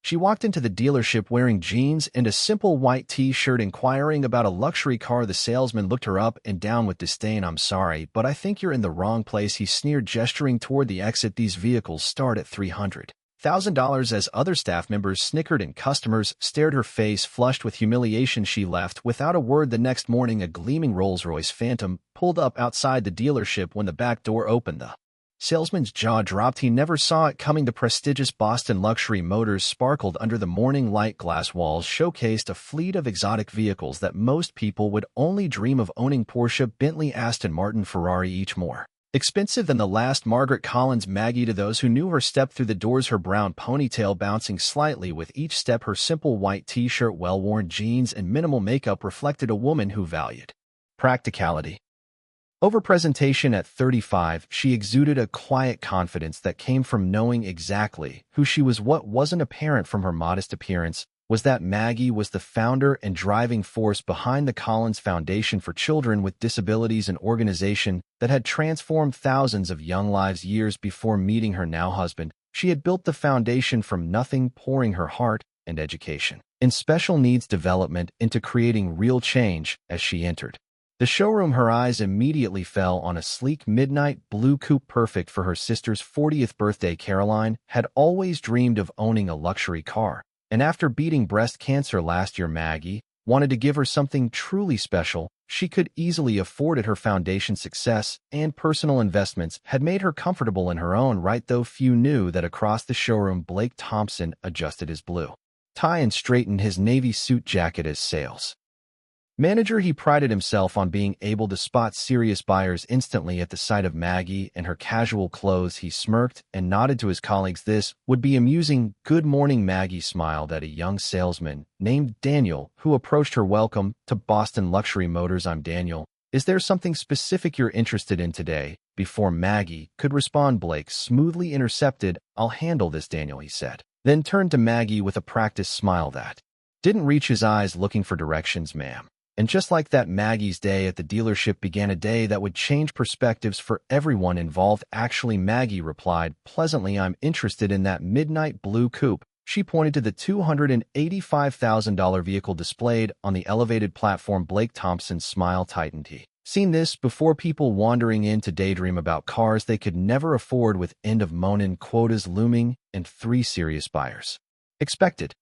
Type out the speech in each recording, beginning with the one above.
She walked into the dealership wearing jeans and a simple white t-shirt inquiring about a luxury car. The salesman looked her up and down with disdain. "I'm sorry, but I think you're in the wrong place," he sneered, gesturing toward the exit. "These vehicles start at $300,000 as other staff members snickered and customers stared. Her face flushed with humiliation. She left without a word. The next morning, a gleaming Rolls-Royce Phantom pulled up outside the dealership. When the back door opened, the salesman's jaw dropped. He never saw it coming. The prestigious Boston luxury motors sparkled under the morning light. Glass walls showcased a fleet of exotic vehicles that most people would only dream of owning: Porsche, Bentley, Aston Martin, Ferrari, each more expensive than the last. Margaret Collins, Maggie, to those who knew her, stepped through the doors, her brown ponytail bouncing slightly with each step. Her simple white t-shirt, well-worn jeans, and minimal makeup reflected a woman who valued practicality over presentation. At 35, she exuded a quiet confidence that came from knowing exactly who she was. What wasn't apparent from her modest appearance was that Maggie was the founder and driving force behind the Collins Foundation for Children with Disabilities, an organization that had transformed thousands of young lives. Years before meeting her now husband, she had built the foundation from nothing, pouring her heart and education in special needs development into creating real change. As she entered the showroom, her eyes immediately fell on a sleek midnight blue coupe perfect for her sister's 40th birthday. Caroline had always dreamed of owning a luxury car, and after beating breast cancer last year, Maggie wanted to give her something truly special. She could easily afford it. Her foundation success and personal investments had made her comfortable in her own right, though few knew that across the showroom, Blake Thompson adjusted his blue tie and straightened his navy suit jacket. As sales manager, he prided himself on being able to spot serious buyers instantly. At the sight of Maggie and her casual clothes, he smirked and nodded to his colleagues. This would be amusing. "Good morning." Maggie smiled at a young salesman named Daniel who approached her. "Welcome to Boston Luxury Motors. I'm Daniel. Is there something specific you're interested in today?" Before Maggie could respond, Blake smoothly intercepted. "I'll handle this, Daniel," he said, then turned to Maggie with a practiced smile that didn't reach his eyes. "Looking for directions, ma'am?" And just like that, Maggie's day at the dealership began, a day that would change perspectives for everyone involved. "Actually," Maggie replied pleasantly, "I'm interested in that midnight blue coupe." She pointed to the $285,000 vehicle displayed on the elevated platform. Blake Thompson's smile tightened. He seen this before: people wandering in to daydream about cars they could never afford, with end-of-Monin quotas looming and 3 serious buyers expected.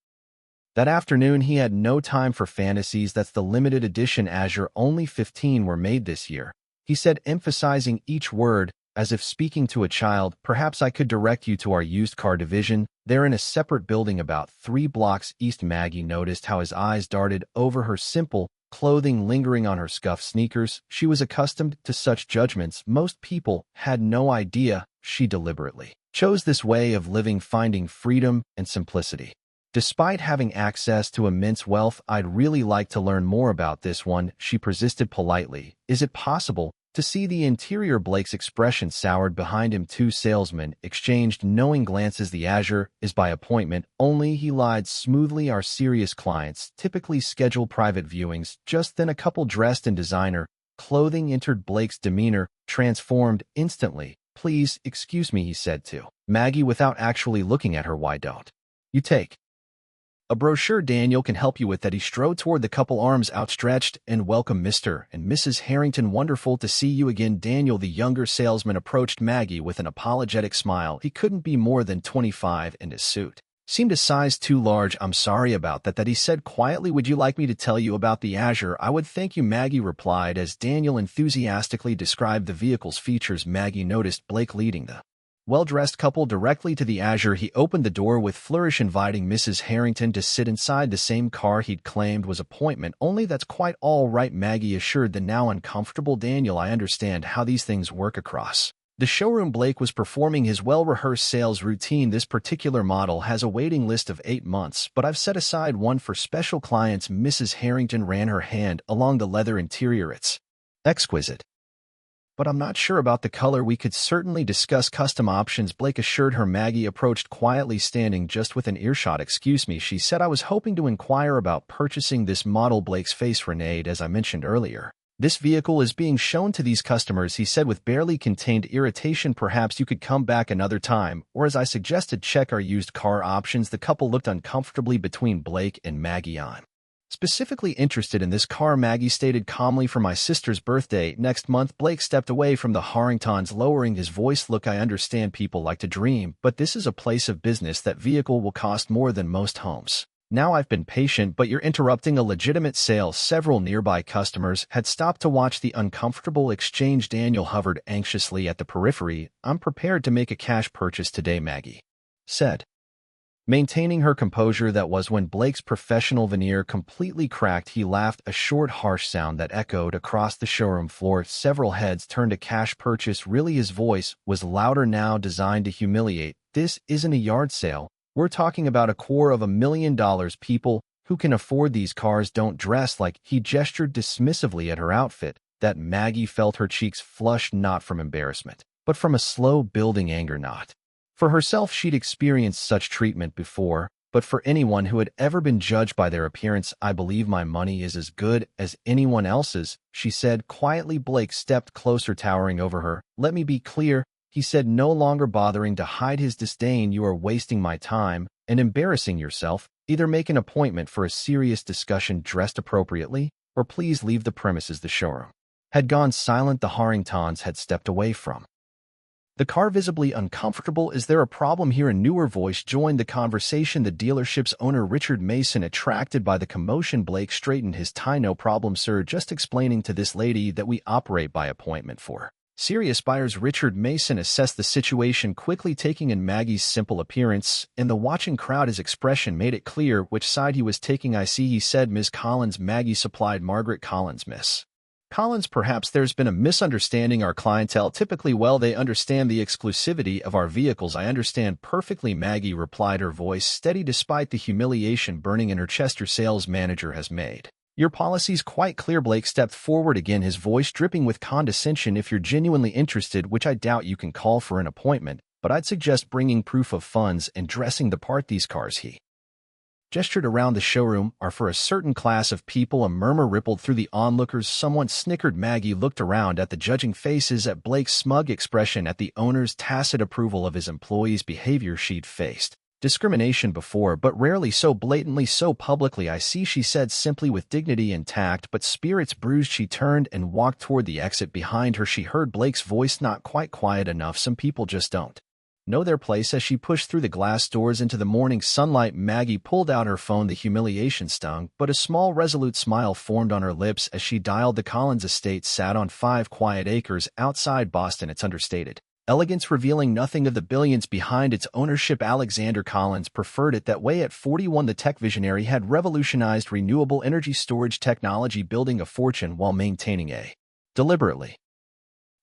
That afternoon, he had no time for fantasies. "That's the limited edition Azure. Only 15 were made this year," he said, emphasizing each word as if speaking to a child. "Perhaps I could direct you to our used car division. They're in a separate building about 3 blocks east." Maggie noticed how his eyes darted over her simple clothing, lingering on her scuffed sneakers. She was accustomed to such judgments. Most people had no idea she deliberately chose this way of living, finding freedom and simplicity despite having access to immense wealth. "I'd really like to learn more about this one," she persisted politely. "Is it possible to see the interior?" Blake's expression soured behind him. 2 salesmen exchanged knowing glances. "The Azure is by appointment only," he lied smoothly. "Our serious clients typically schedule private viewings." Just then, a couple dressed in designer clothing entered. Blake's demeanor transformed instantly. "Please excuse me," he said to Maggie without actually looking at her. "Why don't you take a brochure? Daniel can help you with that." He strode toward the couple, arms outstretched. "And welcome, Mr. and Mrs. Harrington. Wonderful to see you again." Daniel, the younger salesman, approached Maggie with an apologetic smile. He couldn't be more than 25, and his suit seemed a size too large. "I'm sorry about that," he said quietly. "Would you like me to tell you about the Azure?" "I would, thank you," Maggie replied as Daniel enthusiastically described the vehicle's features. Maggie noticed Blake leading the well-dressed couple directly to the Azure. He opened the door with flourish, inviting Mrs. Harrington to sit inside the same car he'd claimed was appointment only. "That's quite all right," Maggie assured the now uncomfortable Daniel. "I understand how these things work across the showroom." Blake was performing his well-rehearsed sales routine. "This particular model has a waiting list of 8 months, but I've set aside one for special clients." Mrs. Harrington ran her hand along the leather interior. "It's exquisite, but I'm not sure about the color." "We could certainly discuss custom options," Blake assured her. Maggie approached quietly, standing just within earshot. "Excuse me," she said, "I was hoping to inquire about purchasing this model." Blake's face reneged. "As I mentioned earlier, This vehicle is being shown to these customers, he said with barely contained irritation. Perhaps you could come back another time, or as I suggested, check our used car options. The couple looked uncomfortably between Blake and Maggie. I'm specifically interested in this car, Maggie stated calmly. For my sister's birthday next month. Blake stepped away from the Harringtons, lowering his voice. Look, I understand people like to dream, but this is a place of business. That vehicle will cost more than most homes. Now I've been patient, but you're interrupting a legitimate sale. Several nearby customers had stopped to watch the uncomfortable exchange. Daniel hovered anxiously at the periphery. I'm prepared to make a cash purchase today, Maggie said, maintaining her composure. That was when Blake's professional veneer completely cracked. He laughed, a short, harsh sound that echoed across the showroom floor. Several heads turned. A cash purchase, really? His voice was louder now, designed to humiliate. This isn't a yard sale. We're talking about $250,000. People who can afford these cars don't dress like. He gestured dismissively at her outfit. That Maggie felt her cheeks flush, not from embarrassment, but from a slow building anger. Not for herself, she'd experienced such treatment before, but for anyone who had ever been judged by their appearance. I believe my money is as good as anyone else's, she said quietly. Blake stepped closer, towering over her. Let me be clear, he said, no longer bothering to hide his disdain. You are wasting my time and embarrassing yourself. Either make an appointment for a serious discussion dressed appropriately, or please leave the premises. The showroom had gone silent. The Harringtons had stepped away from the car, visibly uncomfortable. Is there a problem here? A newer voice joined the conversation, the dealership's owner, Richard Mason. Attracted by the commotion, Blake straightened his tie. No problem, sir. Just explaining to this lady that we operate by appointment for serious buyers. Richard Mason assessed the situation quickly, taking in Maggie's simple appearance. In the watching crowd, his expression made it clear which side he was taking. I see, he said. Ms. Collins, Maggie supplied. Margaret Collins. Miss Collins, perhaps there's been a misunderstanding. Our clientele typically, well, they understand the exclusivity of our vehicles. I understand perfectly, Maggie replied, her voice steady despite the humiliation burning in her chest. Your sales manager has made your policy's quite clear. Blake stepped forward again, his voice dripping with condescension. If you're genuinely interested, which I doubt, you can call for an appointment, but I'd suggest bringing proof of funds and dressing the part. These cars, he gestured around the showroom, are for a certain class of people. A murmur rippled through the onlookers. Someone snickered. Maggie looked around at the judging faces, at Blake's smug expression, at the owner's tacit approval of his employees' behavior. She'd faced discrimination before, but rarely so blatantly, so publicly. I see, she said simply, with dignity intact but spirits bruised. She turned and walked toward the exit. Behind her, she heard Blake's voice, not quite quiet enough. Some people just don't know their place. As she pushed through the glass doors into the morning sunlight, Maggie pulled out her phone. The humiliation stung, but a small, resolute smile formed on her lips as she dialed. The Collins estate sat on 5 quiet acres outside Boston, its understated elegance revealing nothing of the billions behind its ownership. Alexander Collins preferred it that way. At 41, the tech visionary had revolutionized renewable energy storage technology, building a fortune while maintaining a deliberately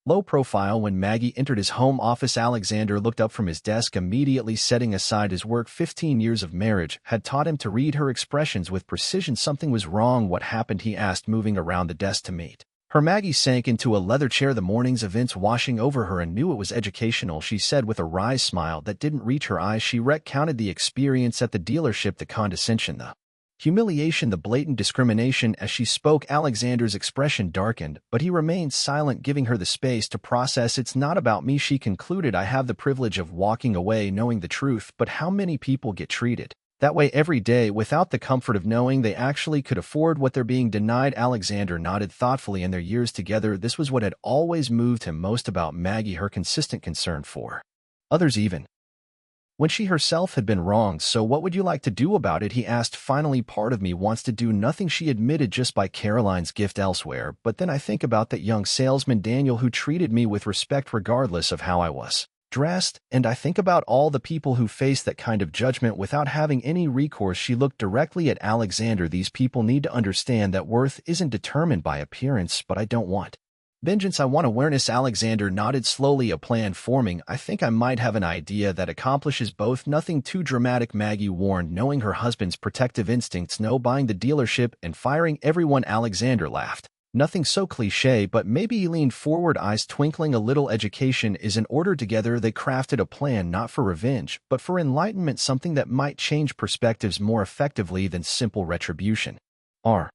low profile. When Maggie entered his home office, Alexander looked up from his desk, immediately setting aside his work. 15 years of marriage had taught him to read her expressions with precision. Something was wrong. What happened? He asked, moving around the desk to meet her. Maggie sank into a leather chair, the morning's events washing over her, and knew it was educational, she said with a wry smile that didn't reach her eyes. She recounted the experience at the dealership, the condescension, the humiliation, the blatant discrimination. As she spoke, Alexander's expression darkened, but he remained silent, giving her the space to process. It's not about me, she concluded. I have the privilege of walking away knowing the truth, but how many people get treated that way every day without the comfort of knowing they actually could afford what they're being denied? Alexander nodded thoughtfully. In their years together, this was what had always moved him most about Maggie, her consistent concern for others, even when she herself had been wronged. So what would you like to do about it? He asked finally. Part of me wants to do nothing, she admitted, just buy Caroline's gift elsewhere. But then I think about that young salesman Daniel who treated me with respect regardless of how I was dressed, and I think about all the people who face that kind of judgment without having any recourse. She looked directly at Alexander. These people need to understand that worth isn't determined by appearance. But I don't want vengeance, I want awareness. Alexander nodded slowly, a plan forming. I think I might have an idea that accomplishes both. Nothing too dramatic, Maggie warned, knowing her husband's protective instincts. No buying the dealership and firing everyone. Alexander laughed. Nothing so cliché, but maybe. He leaned forward, eyes twinkling. A little education is in order. Together they crafted a plan, not for revenge, but for enlightenment, something that might change perspectives more effectively than simple retribution. R.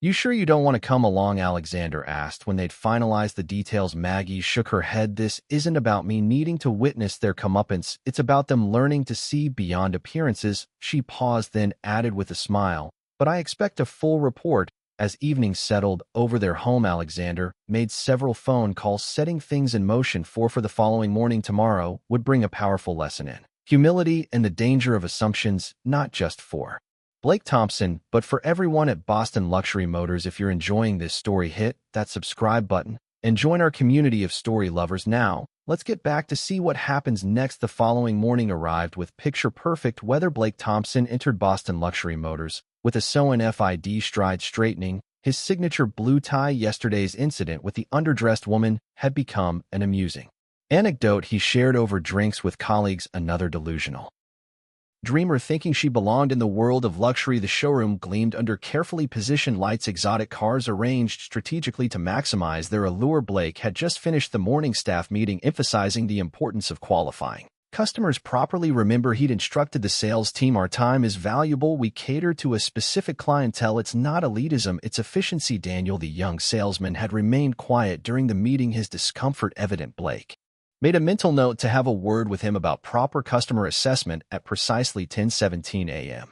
You sure you don't want to come along? Alexander asked when they'd finalized the details. Maggie shook her head. This isn't about me needing to witness their comeuppance. It's about them learning to see beyond appearances. She paused, then added with a smile, but I expect a full report. As evening settled over their home, Alexander made several phone calls, setting things in motion for the following morning. Tomorrow would bring a powerful lesson in humility and the danger of assumptions, not just for Blake Thompson, but for everyone at Boston Luxury Motors. If you're enjoying this story, hit that subscribe button and join our community of story lovers. Now, let's get back to see what happens next. The following morning arrived with picture-perfect weather. Blake Thompson entered Boston Luxury Motors with a SONFID stride straightening his signature blue tie. Yesterday's incident with the underdressed woman had become an amusing anecdote he shared over drinks with colleagues. Another delusional dreamer thinking she belonged in the world of luxury. The showroom gleamed under carefully positioned lights, exotic cars arranged strategically to maximize their allure. Blake had just finished the morning staff meeting, emphasizing the importance of qualifying customers properly. Remember, he'd instructed the sales team, our time is valuable. We cater to a specific clientele. It's not elitism, it's efficiency. Daniel, the young salesman, had remained quiet during the meeting, his discomfort evident. Blake made a mental note to have a word with him about proper customer assessment at precisely 10:17 a.m.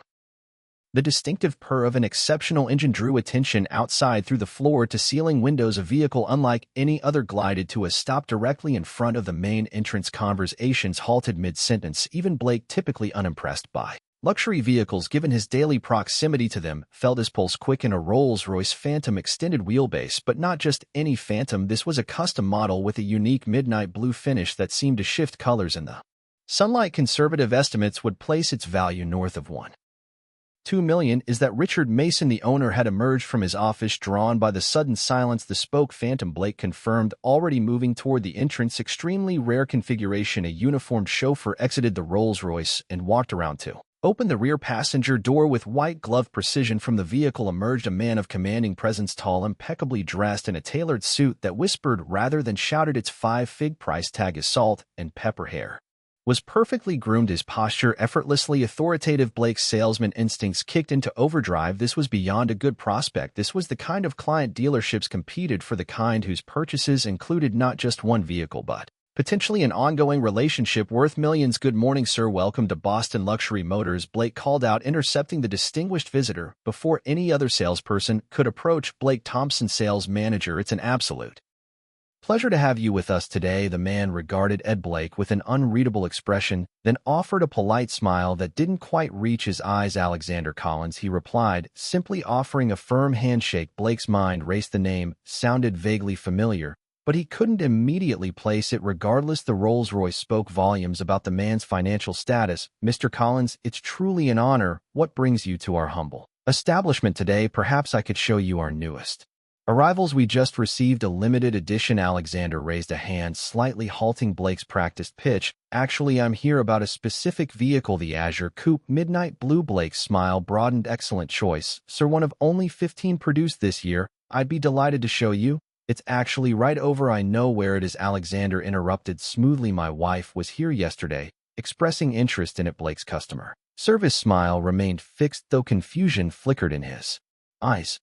The distinctive purr of an exceptional engine drew attention outside. Through the floor-to-ceiling windows, a vehicle unlike any other glided to a stop directly in front of the main entrance. Conversations halted mid-sentence. Even Blake, typically unimpressed by luxury vehicles given his daily proximity to them, felt his pulse quicken. A Rolls-Royce Phantom extended wheelbase, but not just any Phantom. This was a custom model with a unique midnight blue finish that seemed to shift colors in the sunlight. Conservative estimates would place its value north of $1.2 million. Is that Richard Mason, the owner, had emerged from his office, drawn by the sudden silence. The spoke Phantom, Blake confirmed, already moving toward the entrance. Extremely rare configuration. A uniformed chauffeur exited the Rolls-Royce and walked around to opened the rear passenger door with white-glove precision. From the vehicle emerged a man of commanding presence, tall, impeccably dressed in a tailored suit that whispered rather than shouted its five-fig price tag. His salt and pepper hair was perfectly groomed, his posture effortlessly authoritative. Blake's salesman instincts kicked into overdrive. This was beyond a good prospect. This was the kind of client dealerships competed for, the kind whose purchases included not just one vehicle but potentially an ongoing relationship worth millions. Good morning, sir. Welcome to Boston Luxury Motors, Blake called out, intercepting the distinguished visitor before any other salesperson could approach. Blake Thompson, sales manager. It's an absolute pleasure to have you with us today. The man regarded Ed Blake with an unreadable expression, then offered a polite smile that didn't quite reach his eyes. Alexander Collins, he replied, simply offering a firm handshake. Blake's mind raced. The name sounded vaguely familiar, but he couldn't immediately place it. Regardless, the Rolls-Royce spoke volumes about the man's financial status. Mr. Collins, it's truly an honor. What brings you to our humble establishment today? Perhaps I could show you our newest arrivals. We just received a limited edition. Alexander raised a hand, slightly halting Blake's practiced pitch. Actually, I'm here about a specific vehicle, the Azure Coupe Midnight Blue. Blake's smile broadened. Excellent choice, sir. One of only 15 produced this year. I'd be delighted to show you. It's actually right over. I know where it is. Alexander interrupted smoothly. My wife was here yesterday, expressing interest in it. Blake's customer service smile remained fixed, though confusion flickered in his eyes.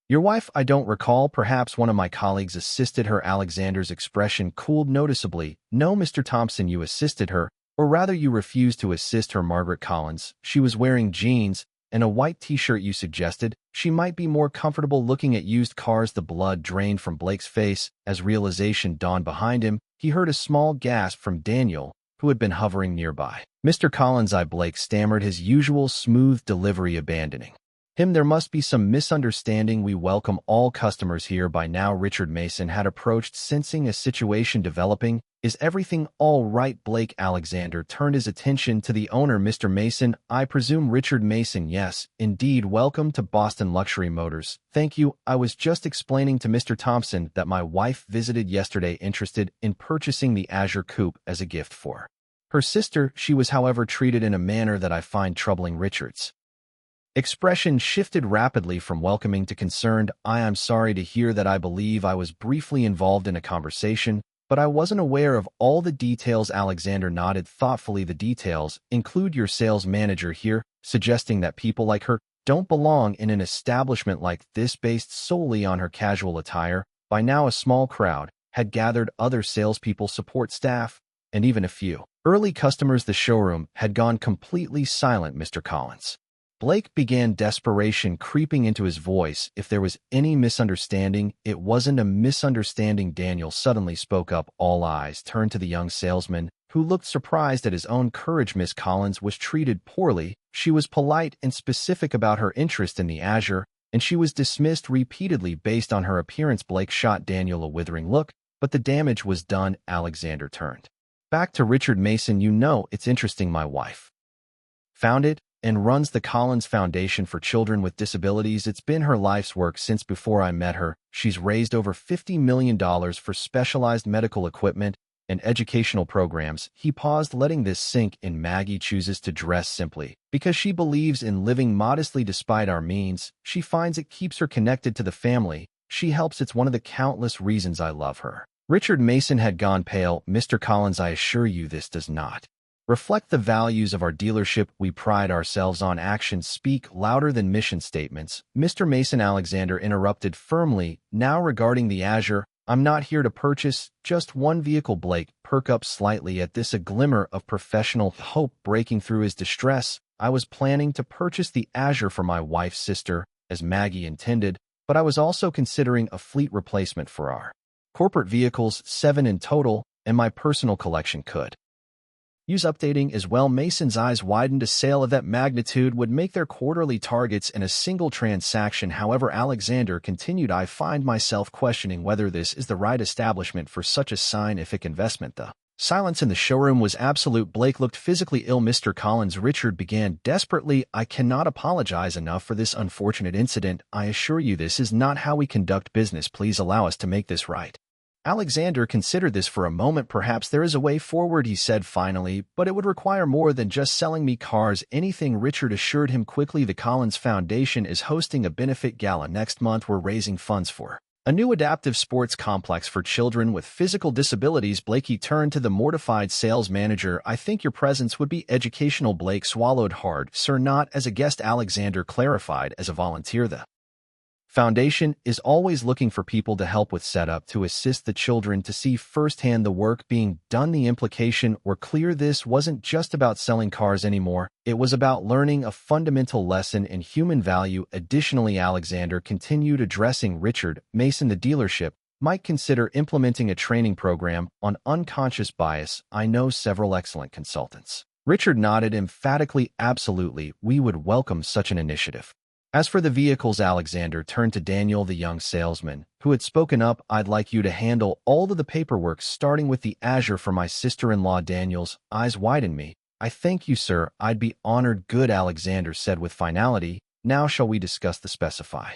Your wife? I don't recall. Perhaps one of my colleagues assisted her. Alexander's expression cooled noticeably. No, Mr. Thompson, you assisted her, or rather you refused to assist her. Margaret Collins. She was wearing jeans and a white t-shirt. You suggested she might be more comfortable looking at used cars. The blood drained from Blake's face as realization dawned behind him. He heard a small gasp from Daniel, who had been hovering nearby. Mr. Collins, Blake stammered, his usual smooth delivery abandoning him. There must be some misunderstanding. We welcome all customers here. By now, Richard Mason had approached, sensing a situation developing. Is everything all right, Blake? Alexander turned his attention to the owner. Mr. Mason, I presume. Richard Mason. Yes, indeed. Welcome to Boston Luxury Motors. Thank you. I was just explaining to Mr. Thompson that my wife visited yesterday, interested in purchasing the Azure Coupe as a gift for her sister. She was, however, treated in a manner that I find troubling. Richard's expression shifted rapidly from welcoming to concerned. I'm sorry to hear that. I believe I was briefly involved in a conversation, but I wasn't aware of all the details. Alexander nodded thoughtfully. The details include your sales manager here, suggesting that people like her don't belong in an establishment like this based solely on her casual attire. By now, a small crowd had gathered, other salespeople, support staff, and even a few early customers. The showroom had gone completely silent. Mr. Collins. Blake began, desperation creeping into his voice. If there was any misunderstanding, it wasn't a misunderstanding. Daniel suddenly spoke up. All eyes turned to the young salesman, who looked surprised at his own courage. Miss Collins was treated poorly. She was polite and specific about her interest in the Azure, and she was dismissed repeatedly based on her appearance. Blake shot Daniel a withering look, but the damage was done. Alexander turned back to Richard. Mason, you know, it's interesting. My wife founded and runs the Collins Foundation for Children with Disabilities. It's been her life's work since before I met her. She's raised over $50 million for specialized medical equipment and educational programs. He paused, letting this sink in. Maggie chooses to dress simply because she believes in living modestly despite our means. She finds it keeps her connected to the family she helps. It's one of the countless reasons I love her. Richard Mason had gone pale. Mr. Collins, I assure you this does not reflect the values of our dealership. We pride ourselves on actions speak louder than mission statements. Mr. Mason. Alexander interrupted firmly. Now regarding the Azure, I'm not here to purchase just one vehicle. Blake perked up slightly at this, a glimmer of professional hope breaking through his distress. I was planning to purchase the Azure for my wife's sister, as Maggie intended, but I was also considering a fleet replacement for our corporate vehicles, 7 in total, and my personal collection could use updating as well. Mason's eyes widened. A sale of that magnitude would make their quarterly targets in a single transaction. However, Alexander continued, I find myself questioning whether this is the right establishment for such a scientific investment. The silence in the showroom was absolute. Blake looked physically ill. Mr. Collins. Richard began desperately, I cannot apologize enough for this unfortunate incident. I assure you this is not how we conduct business. Please allow us to make this right. Alexander considered this for a moment. Perhaps there is a way forward, he said finally, but it would require more than just selling me cars. Anything, Richard assured him quickly. The Collins Foundation is hosting a benefit gala next month. We're raising funds for a new adaptive sports complex for children with physical disabilities. Blakey turned to the mortified sales manager. I think your presence would be educational. Blake swallowed hard. Sir, not as a guest, Alexander clarified, as a volunteer. The Foundation is always looking for people to help with setup, to assist the children, to see firsthand the work being done. The implication were clear. This wasn't just about selling cars anymore. It was about learning a fundamental lesson in human value. Additionally, Alexander continued, addressing Richard Mason, the dealership might consider implementing a training program on unconscious bias. I know several excellent consultants. Richard nodded emphatically. Absolutely, we would welcome such an initiative. As for the vehicles, Alexander turned to Daniel, the young salesman, who had spoken up. I'd like you to handle all of the paperwork, starting with the Azure for my sister-in-law. Daniel's eyes widened. Me, I thank you, sir. I'd be honored. Good, Alexander said with finality. Now shall we discuss the specify